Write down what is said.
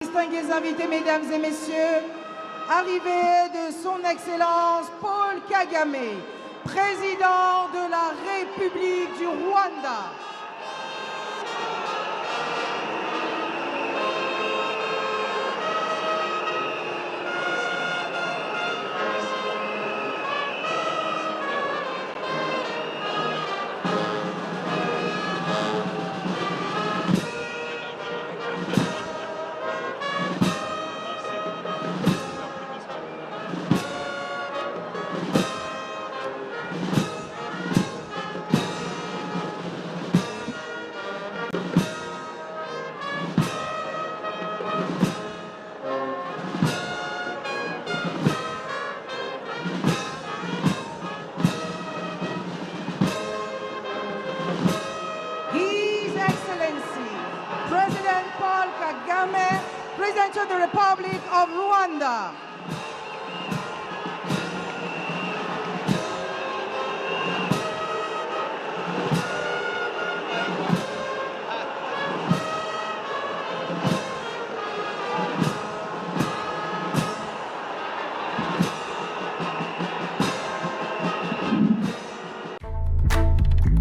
distingués invités, mesdames et messieurs, arrivée de son Excellence Paul Kagame, président de la République du Rwanda. President Paul Kagame, President of the Republic of Rwanda.